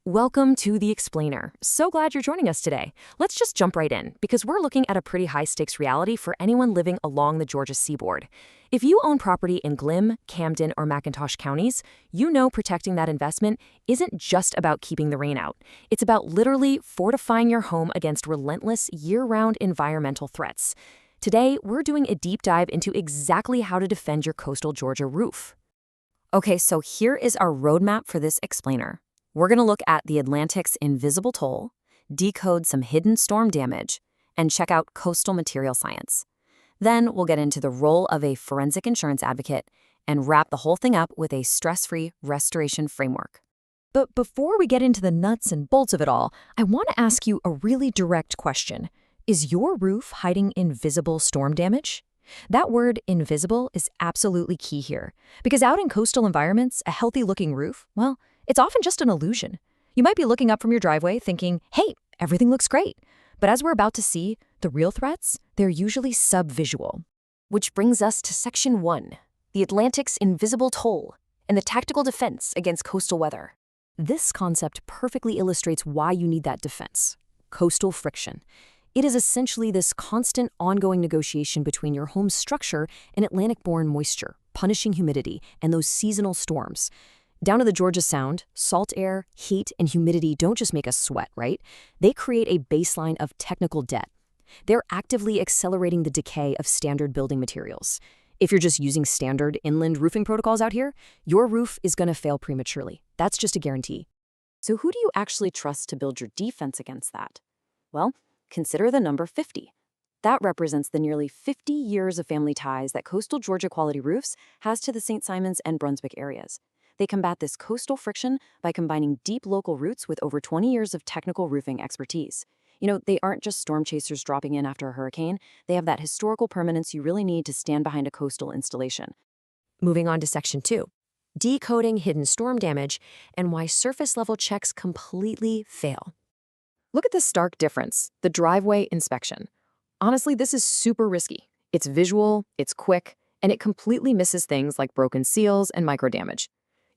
Welcome to The Explainer. So glad you're joining us today. Let's just jump right in, because we're looking at a pretty high-stakes reality for anyone living along the Georgia seaboard. If you own property in Glim, Camden, or McIntosh counties, you know protecting that investment isn't just about keeping the rain out. It's about literally fortifying your home against relentless, year-round environmental threats. Today, we're doing a deep dive into exactly how to defend your coastal Georgia roof. Okay, so here is our roadmap for this explainer. We're going to look at the Atlantic's invisible toll, decode some hidden storm damage, and check out coastal material science. Then we'll get into the role of a forensic insurance advocate and wrap the whole thing up with a stress-free restoration framework. But before we get into the nuts and bolts of it all, I want to ask you a really direct question. Is your roof hiding invisible storm damage? That word invisible is absolutely key here, because out in coastal environments, a healthy-looking roof, well, it's often just an illusion. You might be looking up from your driveway thinking, hey, everything looks great. But as we're about to see, the real threats, they're usually subvisual. Which brings us to Section 1, the Atlantic's invisible toll and the tactical defense against coastal weather. This concept perfectly illustrates why you need that defense: coastal friction. It is essentially this constant, ongoing negotiation between your home's structure and Atlantic-borne moisture, punishing humidity, and those seasonal storms. Down to the Georgia Sound, salt air, heat, and humidity don't just make us sweat, right? They create a baseline of technical debt. They're actively accelerating the decay of standard building materials. If you're just using standard inland roofing protocols out here, your roof is going to fail prematurely. That's just a guarantee. So who do you actually trust to build your defense against that? Well, consider the number 50. That represents the nearly 50 years of family ties that coastal Georgia Quality Roofs has to the St. Simons and Brunswick areas. They combat this coastal friction by combining deep local roots with over 20 years of technical roofing expertise. You know, they aren't just storm chasers dropping in after a hurricane. They have that historical permanence you really need to stand behind a coastal installation. Moving on to Section 2, decoding hidden storm damage and why surface-level checks completely fail. Look at this stark difference, the driveway inspection. Honestly, this is super risky. It's visual, it's quick, and it completely misses things like broken seals and micro damage.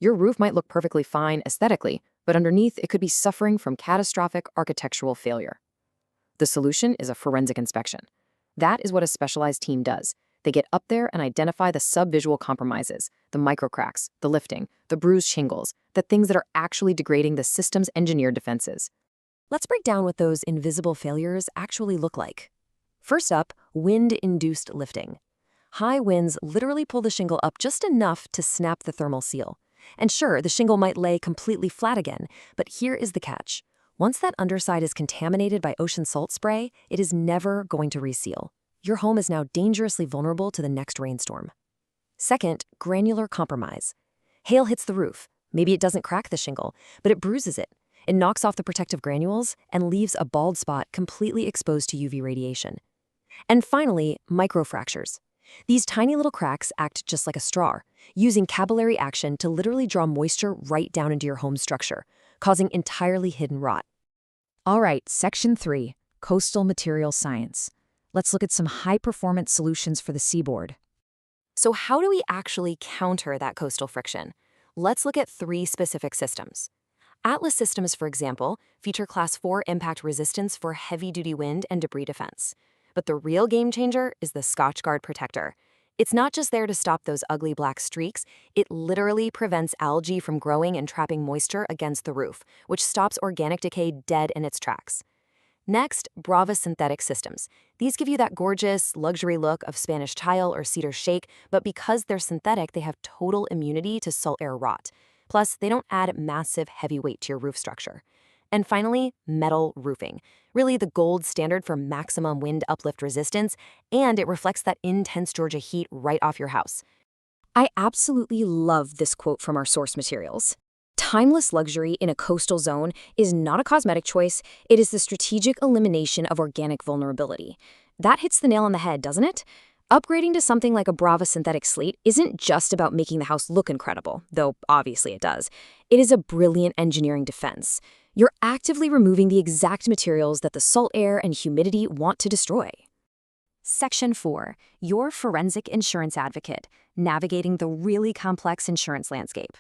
Your roof might look perfectly fine aesthetically, but underneath it could be suffering from catastrophic architectural failure. The solution is a forensic inspection. That is what a specialized team does. They get up there and identify the subvisual compromises, the micro cracks, the lifting, the bruised shingles, the things that are actually degrading the system's engineered defenses. Let's break down what those invisible failures actually look like. First up, wind-induced lifting. High winds literally pull the shingle up just enough to snap the thermal seal. And sure, the shingle might lay completely flat again, but here is the catch. Once that underside is contaminated by ocean salt spray, it is never going to reseal. Your home is now dangerously vulnerable to the next rainstorm. Second, granular compromise. Hail hits the roof. Maybe it doesn't crack the shingle, but it bruises it. It knocks off the protective granules and leaves a bald spot completely exposed to UV radiation. And finally, microfractures. These tiny little cracks act just like a straw, using capillary action to literally draw moisture right down into your home structure, causing entirely hidden rot. All right, Section 3, coastal material science. Let's look at some high-performance solutions for the seaboard. So how do we actually counter that coastal friction? Let's look at 3 specific systems. Atlas systems, for example, feature Class 4 impact resistance for heavy-duty wind and debris defense. But the real game changer is the Scotchgard protector. It's not just there to stop those ugly black streaks, it literally prevents algae from growing and trapping moisture against the roof, which stops organic decay dead in its tracks. Next, Brava synthetic systems. These give you that gorgeous, luxury look of Spanish tile or cedar shake, but because they're synthetic, they have total immunity to salt air rot. Plus, they don't add massive heavy weight to your roof structure. And finally, metal roofing. Really the gold standard for maximum wind uplift resistance, and it reflects that intense Georgia heat right off your house. I absolutely love this quote from our source materials. Timeless luxury in a coastal zone is not a cosmetic choice, it is the strategic elimination of organic vulnerability. That hits the nail on the head, doesn't it? Upgrading to something like a Brava synthetic slate isn't just about making the house look incredible, though obviously it does. It is a brilliant engineering defense. You're actively removing the exact materials that the salt air and humidity want to destroy. Section 4, your forensic insurance advocate, navigating the really complex insurance landscape.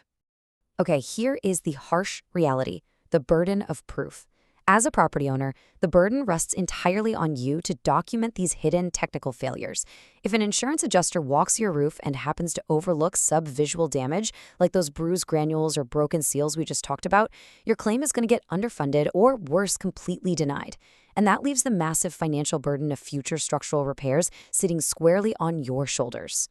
Okay, here is the harsh reality. the burden of proof. As a property owner, the burden rests entirely on you to document these hidden technical failures. If an insurance adjuster walks your roof and happens to overlook sub-visual damage, like those bruised granules or broken seals we just talked about, your claim is going to get underfunded or, worse, completely denied. And that leaves the massive financial burden of future structural repairs sitting squarely on your shoulders.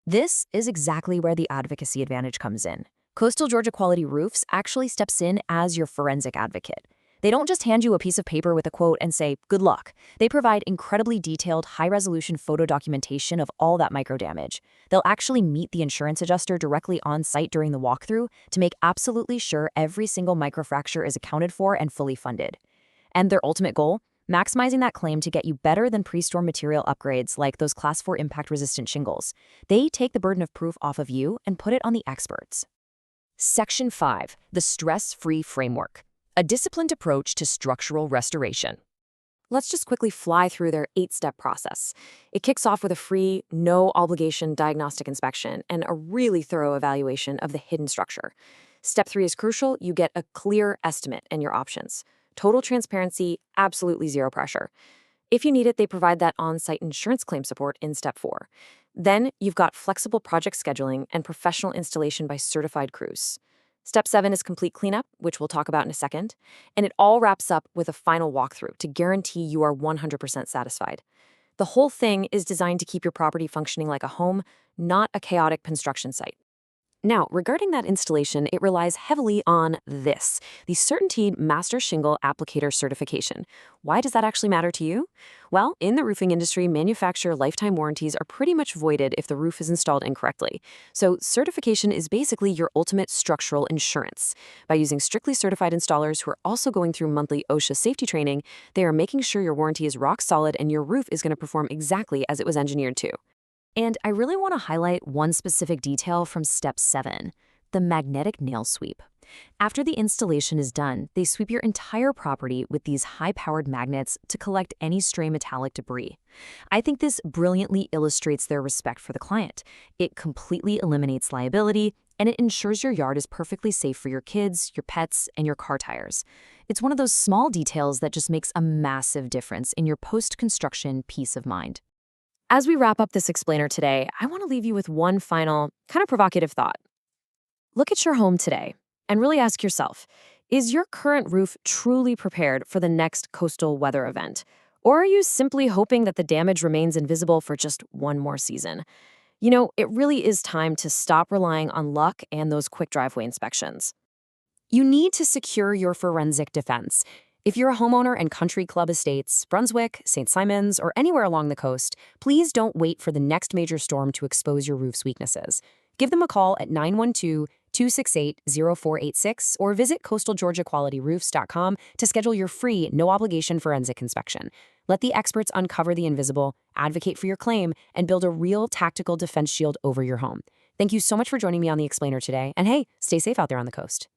This is exactly where the advocacy advantage comes in. Coastal Georgia Quality Roofs actually steps in as your forensic advocate. They don't just hand you a piece of paper with a quote and say, good luck. They provide incredibly detailed, high-resolution photo documentation of all that microdamage. They'll actually meet the insurance adjuster directly on site during the walkthrough to make absolutely sure every single microfracture is accounted for and fully funded. And their ultimate goal? Maximizing that claim to get you better than pre-storm material upgrades like those Class 4 impact-resistant shingles. They take the burden of proof off of you and put it on the experts. Section 5. The Stress-Free Framework. A disciplined approach to structural restoration. Let's just quickly fly through their 8-step process. It kicks off with a free, no-obligation diagnostic inspection and a really thorough evaluation of the hidden structure. Step 3 is crucial. You get a clear estimate and your options. Total transparency, absolutely zero pressure. If you need it, they provide that on-site insurance claim support in Step 4. Then you've got flexible project scheduling and professional installation by certified crews. Step 7 is complete cleanup, which we'll talk about in a second, and it all wraps up with a final walkthrough to guarantee you are 100% satisfied. The whole thing is designed to keep your property functioning like a home, not a chaotic construction site. Now, regarding that installation, it relies heavily on this, the Certainty Master Shingle Applicator Certification. Why does that actually matter to you? Well, in the roofing industry, manufacturer lifetime warranties are pretty much voided if the roof is installed incorrectly. So certification is basically your ultimate structural insurance. By using strictly certified installers who are also going through monthly OSHA safety training, they are making sure your warranty is rock solid and your roof is going to perform exactly as it was engineered to. And I really want to highlight one specific detail from Step 7, the magnetic nail sweep. After the installation is done, they sweep your entire property with these high-powered magnets to collect any stray metallic debris. I think this brilliantly illustrates their respect for the client. It completely eliminates liability, and it ensures your yard is perfectly safe for your kids, your pets, and your car tires. It's one of those small details that just makes a massive difference in your post-construction peace of mind. As we wrap up this explainer today, I want to leave you with one final, kind of provocative thought. Look at your home today and really ask yourself, is your current roof truly prepared for the next coastal weather event? Or are you simply hoping that the damage remains invisible for just one more season? You know, it really is time to stop relying on luck and those quick driveway inspections. You need to secure your forensic defense. If you're a homeowner in country club estates, Brunswick, St. Simons, or anywhere along the coast, please don't wait for the next major storm to expose your roof's weaknesses. Give them a call at 912-268-0486 or visit coastalgeorgiaqualityroofs.com to schedule your free, no-obligation forensic inspection. Let the experts uncover the invisible, advocate for your claim, and build a real tactical defense shield over your home. Thank you so much for joining me on The Explainer today, and hey, stay safe out there on the coast.